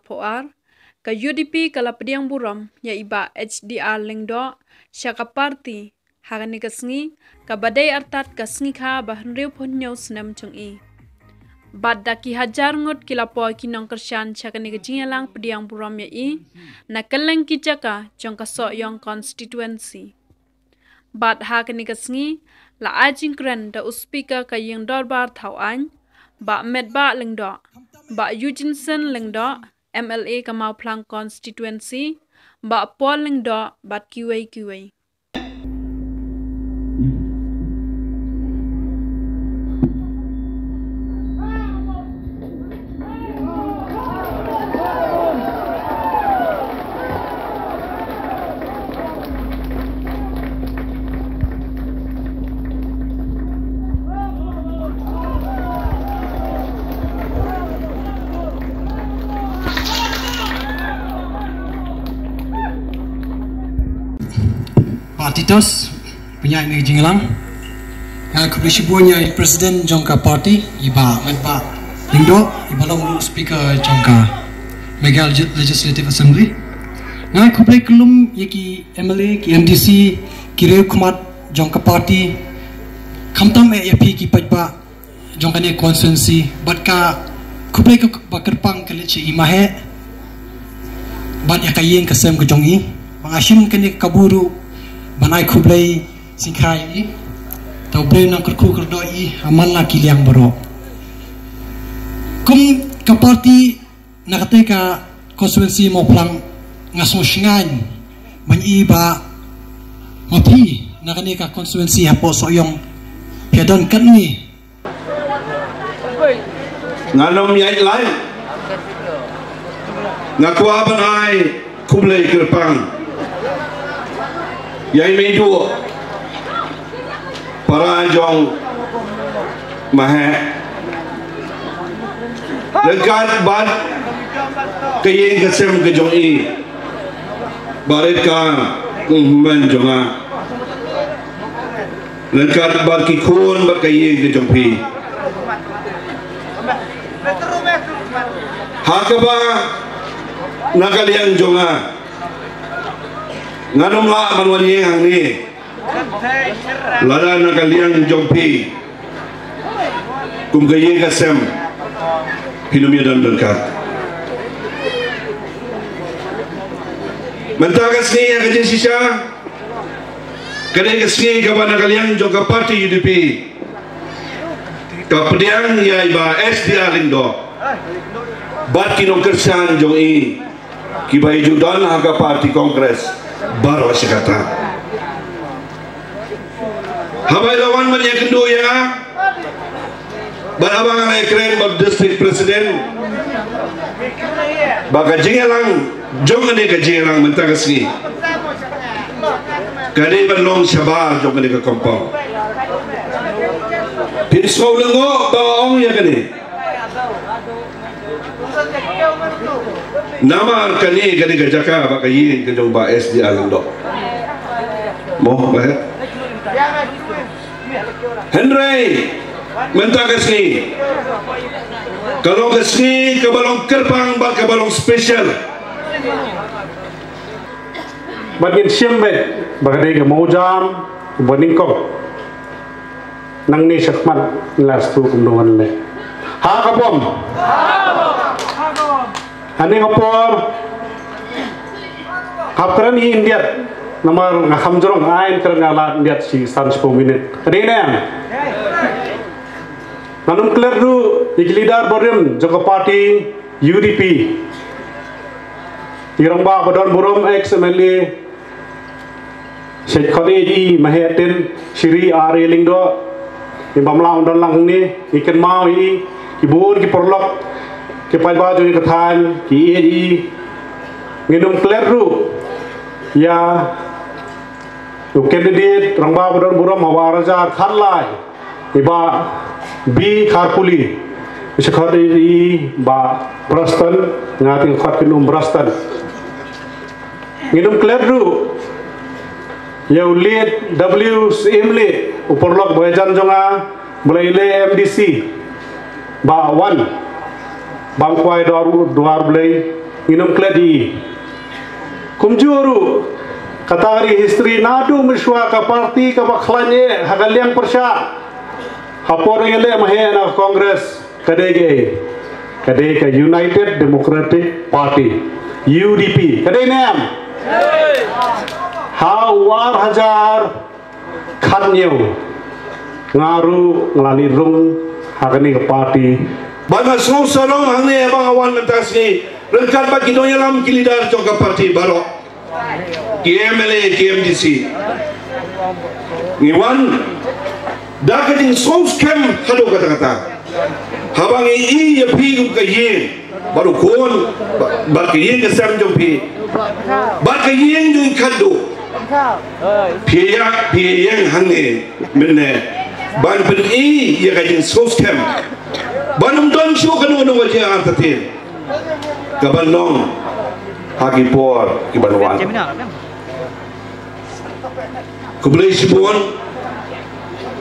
Poar ka UDP kala pediang buram ya iba HDR lengdo syaka parti hagani kasngi ka badai artat kasngi kha bahnriu phonnyau snam chungi bad daki hajar ngot kila po kinong kershan syakani kejingalang pediang buram ya i nakaleng kijaka jongka so yong constituency bad hagani kasngi la ajing kren da uspika ka yeng dorbar thawan ba medba lengdo ba Eugene lengdo MLA Kamau Plang constituency ba Paul lengdo bat QA Titos penyanyi jinglang aku bersibunya Presiden jongka parti iba medba lindo iba long speaker jongka Mega Legislative Assembly ngai kuplay kelum yaki MLA ki MDC kireu kumat jongka parti kamtam yapi ki pajba jongka ne constituency batka kuplay ke bakerpang kelechi imahe bat yakayeng kasem ke jongi mangashim kene kaburu banai kublai singkai i tau blai nak kerku kerdoi amal nak kiliang baro kum ka parti nakate ka konstituensi mo plang ngaso shingan banyi ba mapi nakane ka konstituensi hapo soyong piadon kan ni nganom yai lai ngakwa banai kublai kerpang yai medu para jong mahe lekat bad kayeng kesem ke jong i barit ka men jonga lekat bad ki khun bad kayeng ke jong pi hakaba nakaliang jonga nganom la manwani hang ni lada nakaliang jompi kum gaye kasem hinumia dan berkat mentagas ni yang kajen sisa kadang kesni kawan nakaliang jongka parti UDP kapediang ya iba SDR lindo bat kinong kersan jong i kibai judan haga parti kongres baru sekata habai lawan man yang kendo ya barabang alai keren bab district president baka jingelang jongane ka jingelang mentagas ni kade balong sabar jongane ka kompong pinso lengo baong ya kade nama kali kali gajaka baka yin ke jong ba SDR lendo mo ba Henry menta kasni kalau kasni ke balong kerbang ba ke balong special bagin siembe bagade ke mojam boningko nang ni sakmat lastu kumdongan le ha kapom Ani ngapor kapran i India nomor ngahamjorong ain kerengala India si 10 minit kadene nanum clear du leader borim joko parti UDP irangba badon burom ex MLA Sheikh Khadiji Mahatin Shri Ari Lingdo ibamla undon lang ni ikan mau i ibur ki porlok ke pajba joni kathan ki i ngedum kleru ya to candidate rangba bodon buram mawaraja kharlai iba bi kharpuli sekhade i ba brastan ngati khat kinum brastan ngedum kleru ya ulit WMLE uporlok boyajan jonga mulai MDC ba 1 bangkwai doar belai nginum kledi kumjuru katari history nadu miswa ka parti ka bakhlanye hagaliang persya hapor ngele mahe na Congress kadege ka United Democratic Party UDP kadai nam hawar hajar khanyo ngaru ngalani rung hakani ke party bana salong hangne bang awan mentas ni rengkat bagi donya lam kilidar jongka parti baro KMLA KMDC ngiwan dakating sos kem hado kata-kata habang i ya pi ka yin baru kon ba ka yin ka sam jong pi ba ka yin jong khado piyang hangne menne ban pen i ya ka yin sos kem banum don shu kanu no waje antatin kabanong hagipor kibanwan kublai sibon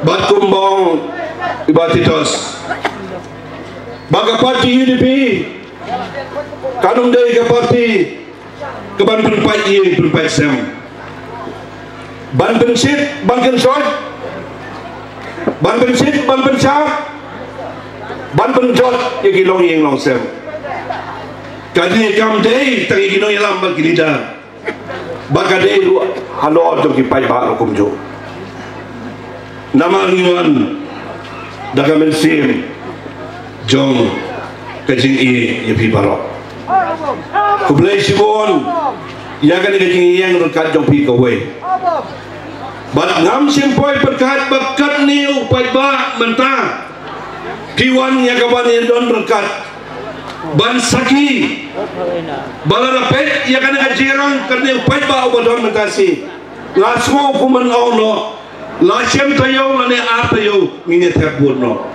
bat kumbong ibatitos baga parti UDP kanung dari ke parti keban penpai ieng penpai sem ban pensit ban kensot ban pensit ban pensat ban penjot yang long ieng long sem kadi kam dei tangi gino yalam bal kilida baka dei halo to ki pai ba hukum jo nama ngiwan daga mensim jong kajing i yepi baro kublai sibon ya kan kajing yang rekat jong pi kawe bat ngam simpoi berkat bakat ni upai ba mentah piwan ya kawan yang don rekat ban saki balara pet ya kan ngajirang karena upai ba obodon mentasi lasmo kuman ono la sem tayo lane atayo ngine terbuno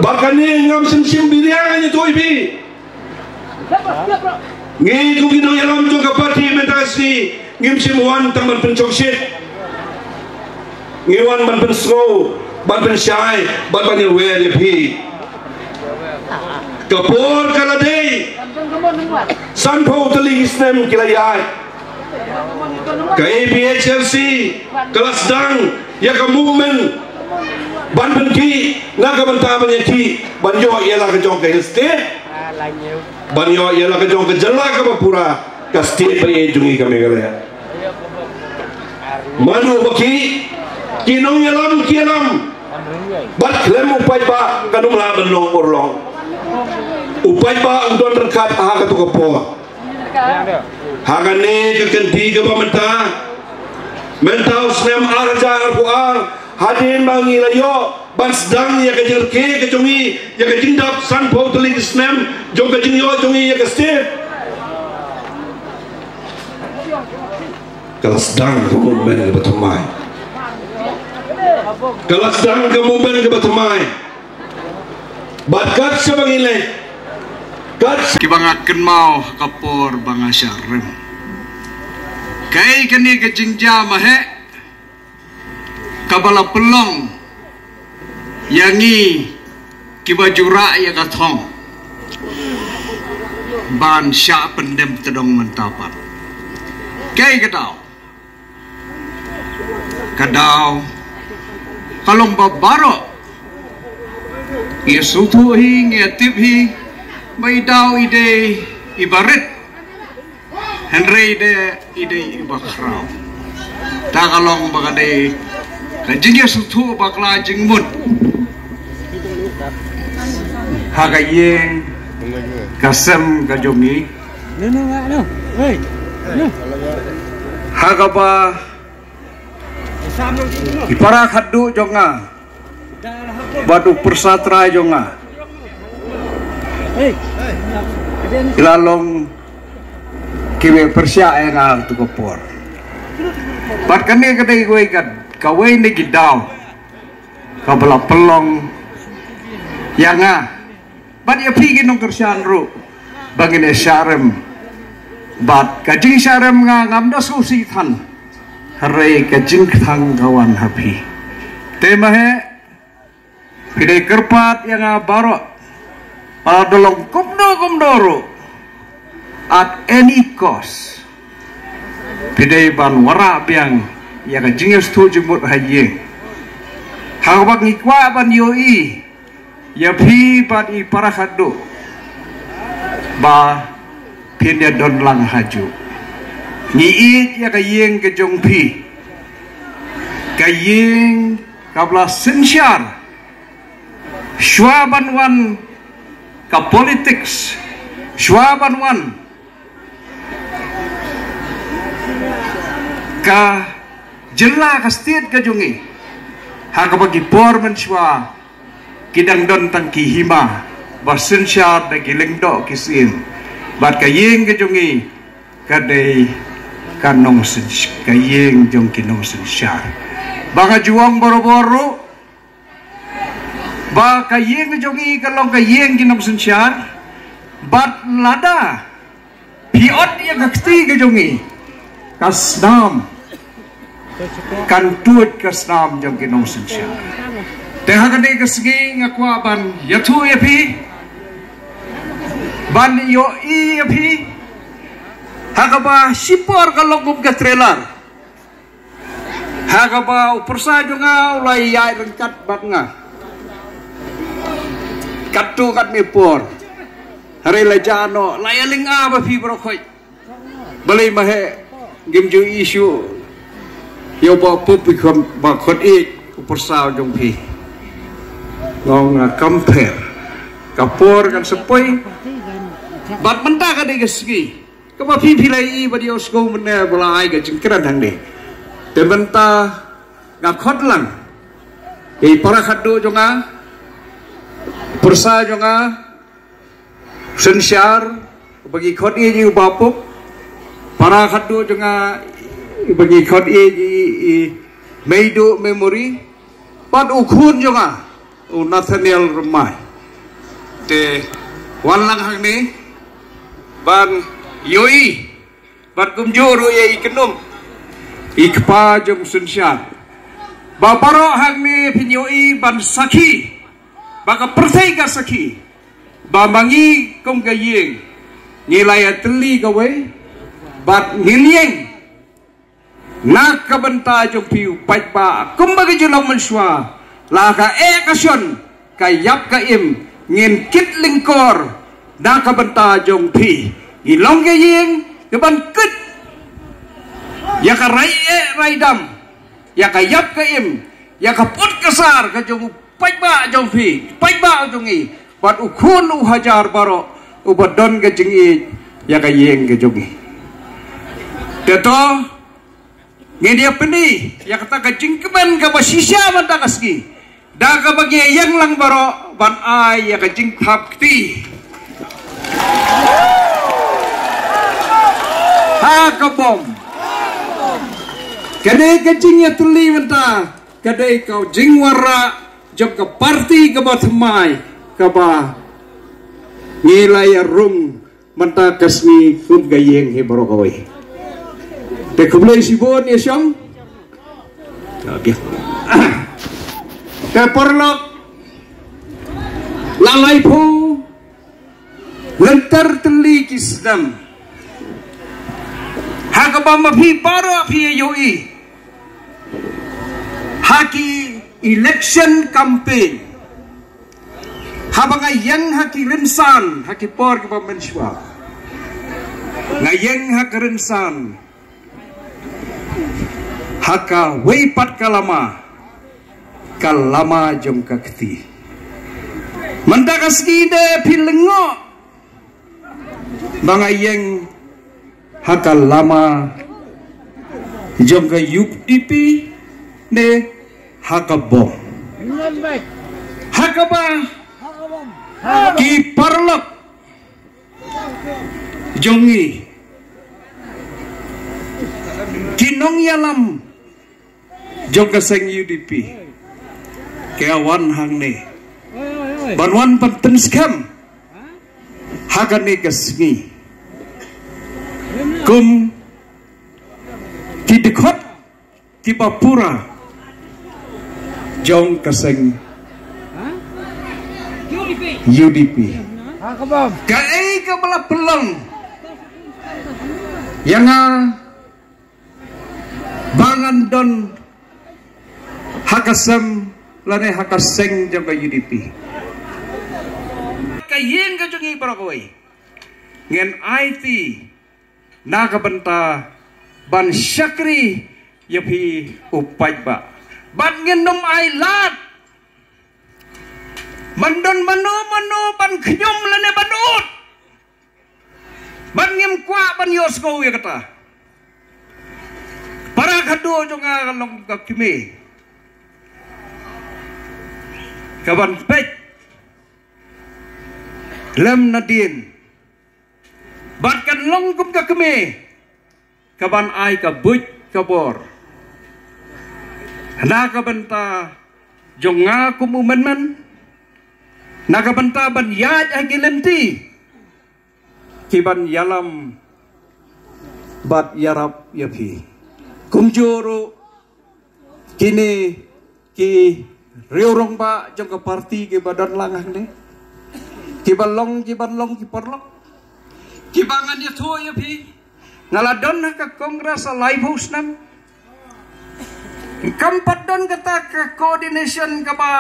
bakane ngam sim biriang ni toibi ngi kugino yalam jong ka parti mentasi ngim sim wan taman pencoksit ngiwan ban pensro ban pensyai ban wer pi kapor kaladei sanpo teling isnem kilayai ka ABHLC kelas dang ya ka movement ban penki naga banta banyaki banyo ialah ka jong ka state banyo ialah ka jong ka jala ka bapura ka state pa jungi ka Meghalaya manu baki kinong yalam kialam bat klem upai ba kanum la benong orlong upai ba udon rekat ha ka to kapor hagane kekenti ke pemerintah mentau snem arja arpuar hadin bangi layo ban sedang ya kejerke kejongi ya kejindap san po teling snem jong kejingyo jongi ya kestir kalau sedang kemudian ke betemai kalau sedang kemudian ke betemai bakat sebagile kibangaken mau kapor banga syarem kai kani kejingja mahe kabala pelong yangi kibajura ya kathong ban sya pendem tedong mentapat kai kadau kalong babaro yesutu hi ngetip hi may daw ide ibarit Henry ide ibakraw takalong bagade kajingya sutu bakla jingmut hagayeng kasem kajongi hagaba iparak haddu jonga badu persatra jonga ilalong kiwe persya yang al tu kopor bat kane kadai gue kan kawe ni gidaw kabala pelong yang bat ya pigi nong kersian ru bangine syarem bat kajing syarem ngamda susitan harai kajing thang kawan hapi tema he pidai kerpat yang baro para dolong kumdo at any cost pidai ban wara biang ya ka jinges tu jumut haye hawak ngikwa ban yoi ya phi ban i para khadu ba pindia don lang haju ni i ya ka yeng ke jong phi ka yeng kabla sensyar shwaban wan ka politics shwaban wan ka jela ka state ka jungi ha ka bagi porman shwa kidang don tang ki hima basen syar da gileng do kisin bat ka yeng ka jungi ka dei kanong sen ka yeng jong kinong sen syar baka juang boro-boro ba ka yeng ka jungi kalong ka yeng kinong sen syar bat lada piot ya ka kti ka jungi kasnam kan tuat kasnam jong kinong sensya teha kan ke segi ngakwa ban yathu yapi ban yo i yapi hakaba sipor kalong ka trailer hakaba upersa jonga ulai yai rengkat bat nga katu kat mipor hari lajano layaling ba fi brokoi balai mahe gimju isu yo ba pupi kon ba khot ik upersao jong phi ngong compare kapor kan sepoi bat menta ka de gesgi ka ba phi lai i ba dio sko mena balai ga jingkran hang de te menta ga khot lang ei para khadu jonga persa jonga sensyar bagi khot i ji ba pup para khadu jonga bagi khot i meido memory pat ukhun jonga Nathaniel Ramai te walang hang ni ban yoi bat kumjuru ye ikenum ikpa jong sunsyar babaro hang ni pinyoi ban sakhi baka perthai ka sakhi bamangi kong gayeng nilai teli gawe bat ngilieng nak kabenta jong piu pai ba kumbaga julong menswa la ka kasyon kayap ka im ngin kit lingkor nak kabenta jong pi ilong gayeng gaban kut ya ka rai dam ya ka yap ka im ya ka put kasar ka jong pai ba jong pi pai ba jong i bat ukhun hajar baro ubadon ka jingi ya ka yeng ka jong i teto ngedia peni ya kata kacing keban ka basisya mata kaski da ka bagi yang lang baro ban ai ya kacing hapti ha ka bom kade kacing ya tuli mata kade kau jingwara job ka parti ka bathmai ka ba ngilai rum mata kasni kum gayeng he baro kawai te kublai sibon ya syang biar te porlok lalai po lentar teli kisdam hakabama phi paro phi yoi haki election campaign habanga yang haki rinsan haki por ka menswa ngayeng hak rinsan haka weipat kalama jom kakti mandakas kide pilengo mangayeng haka lama jom ka UDP ne haka bom haka ba ki parlok jongi kinong yalam jong kaseng UDP kaya wan hang ne banwan panten skam hagan ne kasngi kum kidikot kipapura jong kaseng UDP Kai ka bala pelong yang bangan don hakasam lane hakaseng jang ka UDP kayen ka jungi barakoi ngen IT naga benta ban syakri yapi upai ba ban ngen nom ai lat mandon mano ban knyom lane ban ut ban ngem kwa ban yosko ya kata para kado jonga long ka kimi kaban pek lem nadin batkan long kum ka kimi kaban ai ka buj kabor na ka benta jonga kum umen na ka benta ban yaj agilenti kiban yalam bat yarap yapi kumjoro kini ki riorong ba jong ka parti ke badan langah ne kibalong ki porlok kibangan ya tho yapi ngaladon ka kongres live house nam kampat don kata ka coordination ka ba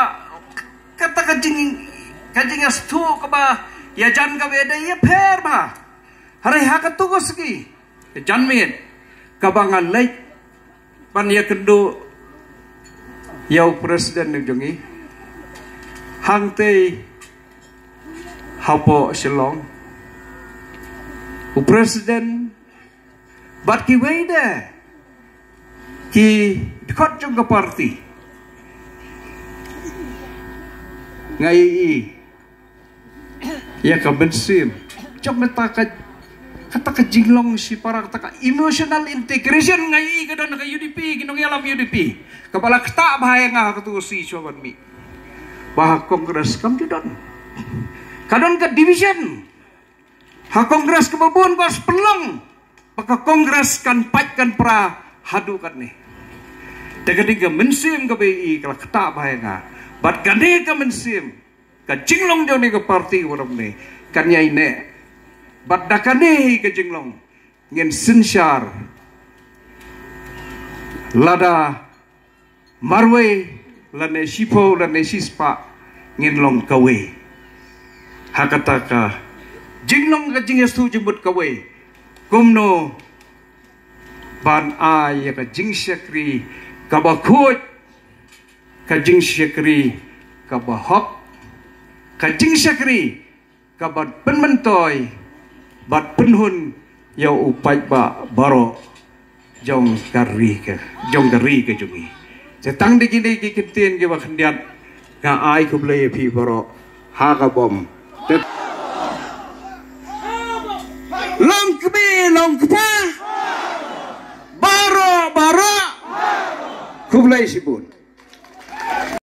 kata kajing astu ka ba ya jan ka beda ya per ba hari hak tugas ki jan mit kabangan lek pan ya kendo yau presiden ng jongi hangte hapo silong u presiden bat ki wede ki dikot jong ka party ngai ya ka bensim jom kata ka jinglong si para kata emotional integration ngai ka don ka UDP ginong yalam UDP kepala kata bahaya nga ka si soban mi bah kongres kam judon kadon ka division ha kongres ka babon pas pelong paka kongres kan pat kan pra hadu kan ni dagadi ka mensim ka BI kala kata bahaya nga bat gane ka mensim ka jinglong joni ka party waram ni kanya ine bat dakane ka jinglong ngen sinsyar lada marwe lane sipo lane sispa ngin long kawe hakata ka jinglong ka jingestu jembut kawe kumno ban ay ka jingsyakri ka bakut ka jingsyakri ka bahok ka jingsyakri ka bat penmentoy bat penhun yau upai ba baro jong gari ke jungi setang digini ki kintin ke bakhandiat nga ai kublay pi baro ha ka bom long kpa baro kublay sibun